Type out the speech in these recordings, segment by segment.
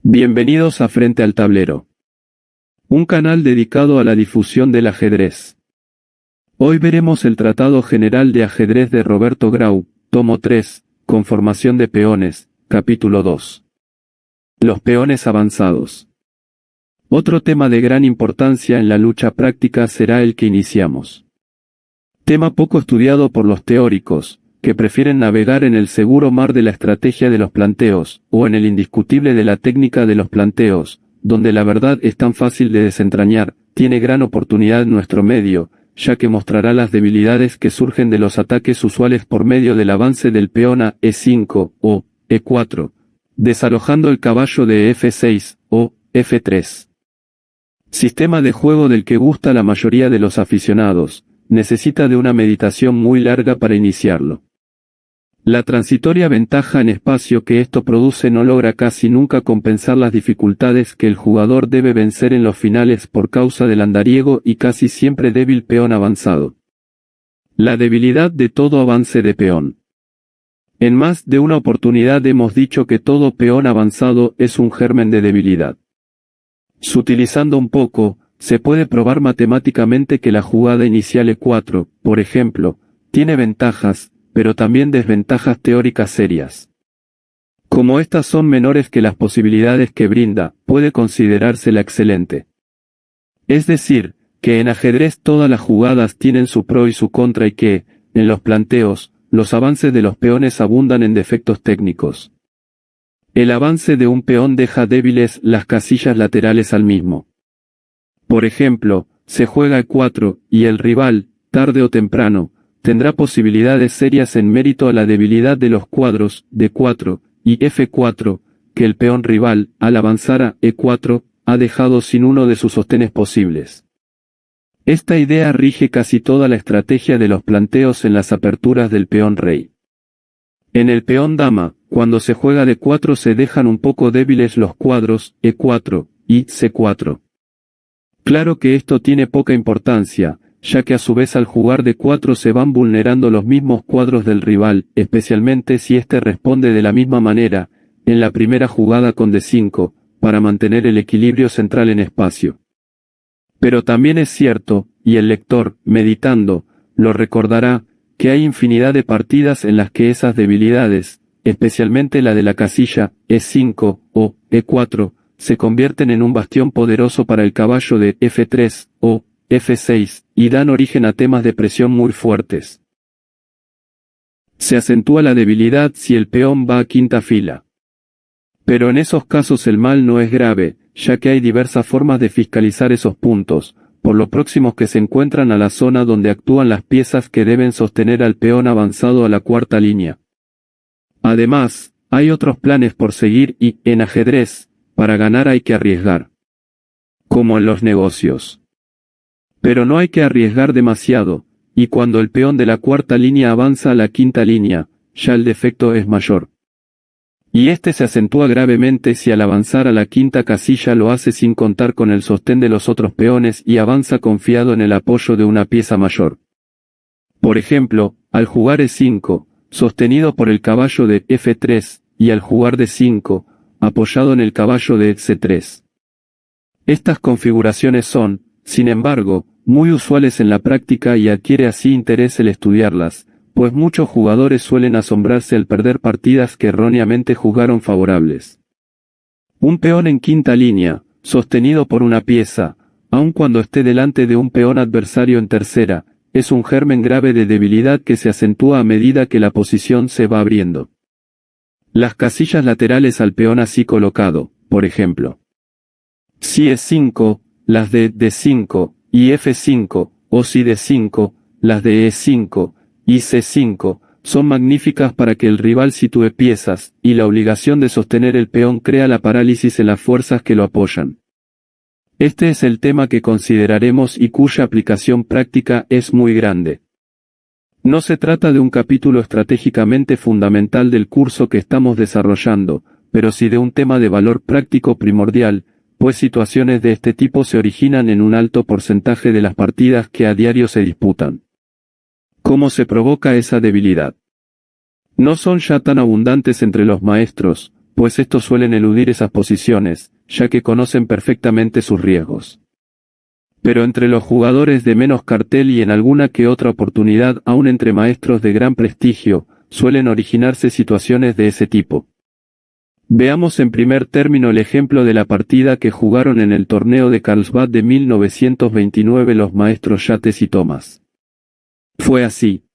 Bienvenidos a Frente al Tablero, un canal dedicado a la difusión del ajedrez. Hoy veremos el Tratado General de Ajedrez de Roberto Grau, tomo 3, Conformación de peones, capítulo 2. Los peones avanzados. Otro tema de gran importancia en la lucha práctica será el que iniciamos. Tema poco estudiado por los teóricos, que prefieren navegar en el seguro mar de la estrategia de los planteos, o en el indiscutible de la técnica de los planteos, donde la verdad es tan fácil de desentrañar, tiene gran oportunidad en nuestro medio, ya que mostrará las debilidades que surgen de los ataques usuales por medio del avance del peón a E5 o E4, desalojando el caballo de F6 o F3. Sistema de juego del que gusta la mayoría de los aficionados, necesita de una meditación muy larga para iniciarlo. La transitoria ventaja en espacio que esto produce no logra casi nunca compensar las dificultades que el jugador debe vencer en los finales por causa del andariego y casi siempre débil peón avanzado. La debilidad de todo avance de peón. En más de una oportunidad hemos dicho que todo peón avanzado es un germen de debilidad. Sutilizando un poco, se puede probar matemáticamente que la jugada inicial E4, por ejemplo, tiene ventajas, pero también desventajas teóricas serias. Como estas son menores que las posibilidades que brinda, puede considerársela excelente. Es decir, que en ajedrez todas las jugadas tienen su pro y su contra y que, en los planteos, los avances de los peones abundan en defectos técnicos. El avance de un peón deja débiles las casillas laterales al mismo. Por ejemplo, se juega E4, y el rival, tarde o temprano, tendrá posibilidades serias en mérito a la debilidad de los cuadros D4 y F4, que el peón rival, al avanzar a E4, ha dejado sin uno de sus sostenes posibles. Esta idea rige casi toda la estrategia de los planteos en las aperturas del peón rey. En el peón dama, cuando se juega D4 se dejan un poco débiles los cuadros E4 y C4. Claro que esto tiene poca importancia, ya que a su vez al jugar D4 se van vulnerando los mismos cuadros del rival, especialmente si éste responde de la misma manera, en la primera jugada con D5, para mantener el equilibrio central en espacio. Pero también es cierto, y el lector, meditando, lo recordará, que hay infinidad de partidas en las que esas debilidades, especialmente la de la casilla E5 o E4, se convierten en un bastión poderoso para el caballo de F3 o F6, y dan origen a temas de presión muy fuertes. Se acentúa la debilidad si el peón va a quinta fila. Pero en esos casos el mal no es grave, ya que hay diversas formas de fiscalizar esos puntos, por lo próximos que se encuentran a la zona donde actúan las piezas que deben sostener al peón avanzado a la cuarta línea. Además, hay otros planes por seguir y, en ajedrez, para ganar hay que arriesgar. Como en los negocios. Pero no hay que arriesgar demasiado, y cuando el peón de la cuarta línea avanza a la quinta línea, ya el defecto es mayor. Y este se acentúa gravemente si al avanzar a la quinta casilla lo hace sin contar con el sostén de los otros peones y avanza confiado en el apoyo de una pieza mayor. Por ejemplo, al jugar E5, sostenido por el caballo de F3, y al jugar D5, apoyado en el caballo de C3. Estas configuraciones son, sin embargo, muy usuales en la práctica y adquiere así interés el estudiarlas, pues muchos jugadores suelen asombrarse al perder partidas que erróneamente jugaron favorables. Un peón en quinta línea, sostenido por una pieza, aun cuando esté delante de un peón adversario en tercera, es un germen grave de debilidad que se acentúa a medida que la posición se va abriendo. Las casillas laterales al peón así colocado, por ejemplo. Si E5, las de D5 y F5, o si D5, las de E5 y C5, son magníficas para que el rival sitúe piezas, y la obligación de sostener el peón crea la parálisis en las fuerzas que lo apoyan. Este es el tema que consideraremos y cuya aplicación práctica es muy grande. No se trata de un capítulo estratégicamente fundamental del curso que estamos desarrollando, pero sí de un tema de valor práctico primordial, pues situaciones de este tipo se originan en un alto porcentaje de las partidas que a diario se disputan. ¿Cómo se provoca esa debilidad? No son ya tan abundantes entre los maestros, pues estos suelen eludir esas posiciones, ya que conocen perfectamente sus riesgos. Pero entre los jugadores de menos cartel y en alguna que otra oportunidad aún entre maestros de gran prestigio, suelen originarse situaciones de ese tipo. Veamos en primer término el ejemplo de la partida que jugaron en el torneo de Carlsbad de 1929 los maestros Yates y Thomas. Fue así.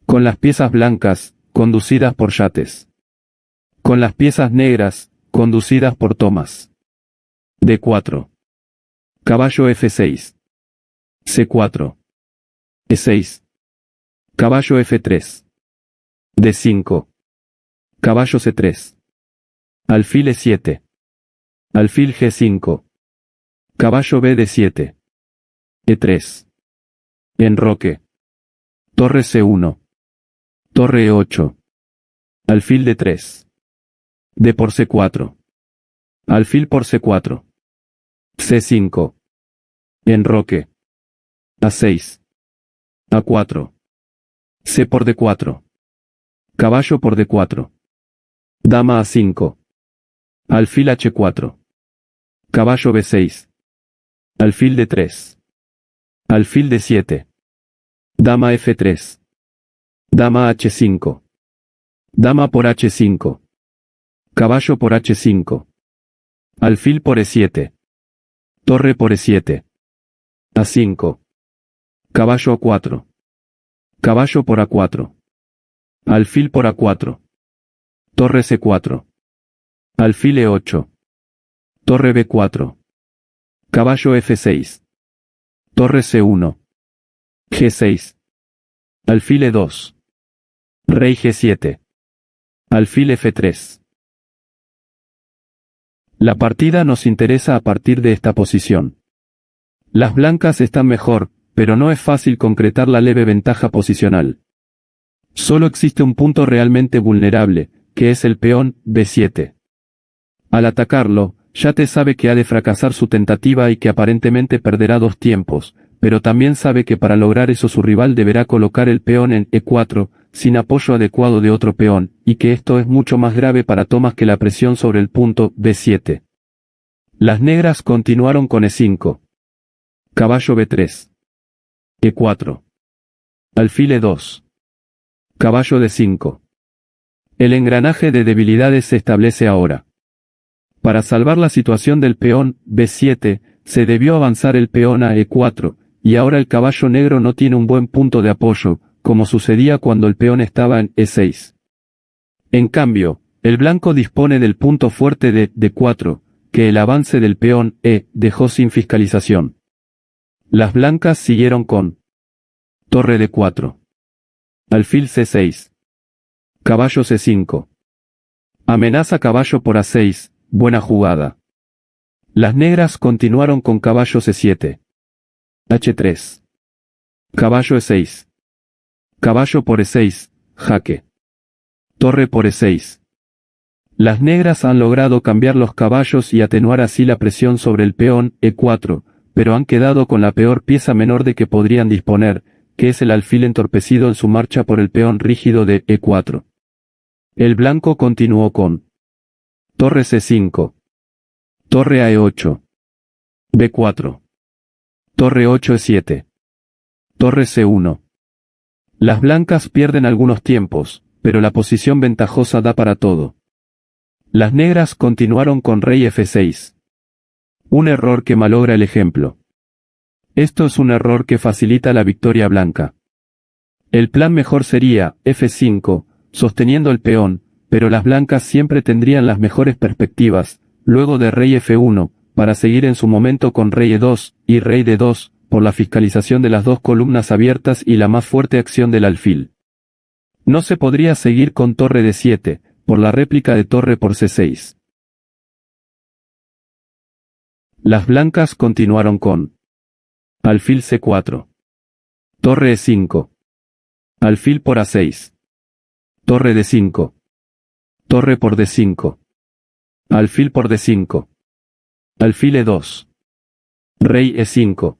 Con las piezas blancas, conducidas por Yates. Con las piezas negras, conducidas por Thomas. D4. Caballo F6. C4. E6. Caballo F3. D5. Caballo C3. Alfil E7. Alfil G5. Caballo B D7. E3. Enroque. Torre C1. Torre E8. Alfil D3. D por C4. Alfil por C4. C5. Enroque. A6. A4. C por D4. Caballo por D4. Dama A5. Alfil H4. Caballo B6. Alfil D3. Alfil D7. Dama F3. Dama H5. Dama por H5. Caballo por H5. Alfil por E7. Torre por E7. A5. Caballo A4. Caballo por A4. Alfil por A4. Torre C4. Alfil E8. Torre B4. Caballo F6. Torre C1. G6. Alfil E2. Rey G7. Alfil F3. La partida nos interesa a partir de esta posición. Las blancas están mejor, pero no es fácil concretar la leve ventaja posicional. Solo existe un punto realmente vulnerable, que es el peón B7. Al atacarlo, Yates sabe que ha de fracasar su tentativa y que aparentemente perderá dos tiempos, pero también sabe que para lograr eso su rival deberá colocar el peón en E4, sin apoyo adecuado de otro peón, y que esto es mucho más grave para Thomas que la presión sobre el punto B7. Las negras continuaron con E5. Caballo B3. E4. Alfil E2. Caballo D5. El engranaje de debilidades se establece ahora. Para salvar la situación del peón B7, se debió avanzar el peón a E4, y ahora el caballo negro no tiene un buen punto de apoyo, como sucedía cuando el peón estaba en E6. En cambio, el blanco dispone del punto fuerte de D4, que el avance del peón E dejó sin fiscalización. Las blancas siguieron con torre D4. Alfil C6. Caballo C5. Amenaza caballo por A6, buena jugada. Las negras continuaron con caballo C7. H3. Caballo E6. Caballo por E6, jaque. Torre por E6. Las negras han logrado cambiar los caballos y atenuar así la presión sobre el peón E4, pero han quedado con la peor pieza menor de que podrían disponer, que es el alfil entorpecido en su marcha por el peón rígido de E4. El blanco continuó con torre C5. Torre a E8. B4. Torre 8 E7. Torre C1. Las blancas pierden algunos tiempos, pero la posición ventajosa da para todo. Las negras continuaron con rey F6. Un error que malogra el ejemplo. Esto es un error que facilita la victoria blanca. El plan mejor sería F5, sosteniendo el peón, pero las blancas siempre tendrían las mejores perspectivas, luego de rey F1, para seguir en su momento con rey E2, y rey D2, por la fiscalización de las dos columnas abiertas y la más fuerte acción del alfil. No se podría seguir con torre D7, por la réplica de torre por C6. Las blancas continuaron con alfil C4. Torre E5. Alfil por A6. Torre D5. Torre por D5. Alfil por D5. Alfil E2. Rey E5.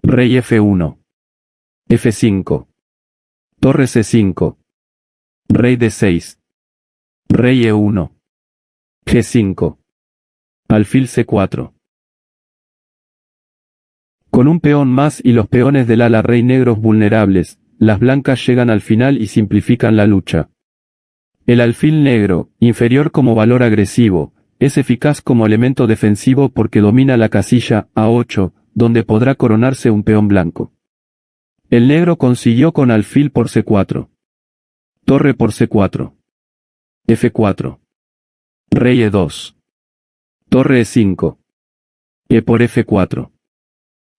Rey F1. F5. Torre C5. Rey D6. Rey E1. G5. Alfil C4. Con un peón más y los peones del ala rey negros vulnerables, las blancas llegan al final y simplifican la lucha. El alfil negro, inferior como valor agresivo, es eficaz como elemento defensivo porque domina la casilla A8, donde podrá coronarse un peón blanco. El negro consiguió con alfil por C4. Torre por C4. F4. Rey E2. Torre E5. E por F4.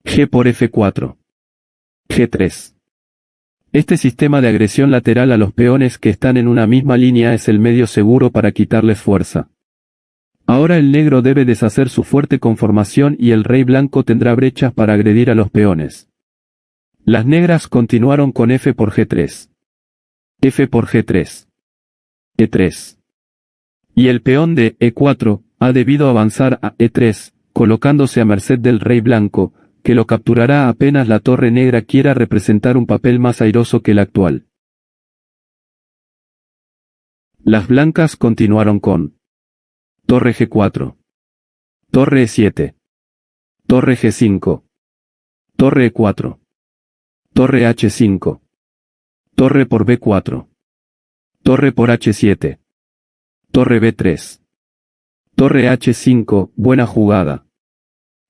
G por F4. G3. Este sistema de agresión lateral a los peones que están en una misma línea es el medio seguro para quitarles fuerza. Ahora el negro debe deshacer su fuerte conformación y el rey blanco tendrá brechas para agredir a los peones. Las negras continuaron con F por G3. F por G3. E3. Y el peón de E4 ha debido avanzar a E3, colocándose a merced del rey blanco, que lo capturará apenas la torre negra quiera representar un papel más airoso que el actual. Las blancas continuaron con Torre G4. Torre E7. Torre G5. Torre E4. Torre H5. Torre por B4. Torre por H7. Torre B3. Torre H5, buena jugada.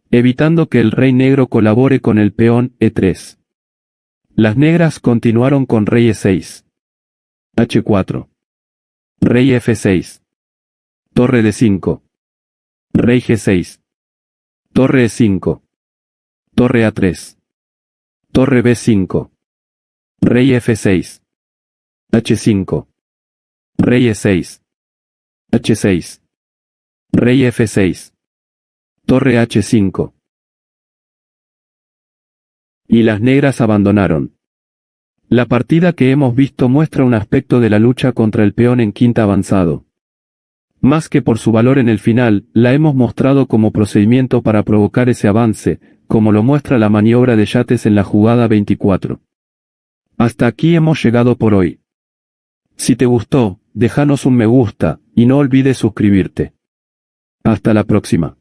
Evitando que el rey negro colabore con el peón E3. Las negras continuaron con rey E6. H4. Rey F6. Torre D5. Rey G6. Torre E5. Torre A3. Torre B5. Rey F6. H5. Rey E6. H6. Rey F6. Torre H5. Y las negras abandonaron. La partida que hemos visto muestra un aspecto de la lucha contra el peón en quinta avanzado. Más que por su valor en el final, la hemos mostrado como procedimiento para provocar ese avance, como lo muestra la maniobra de yates en la jugada 24. Hasta aquí hemos llegado por hoy. Si te gustó, déjanos un me gusta, y no olvides suscribirte. Hasta la próxima.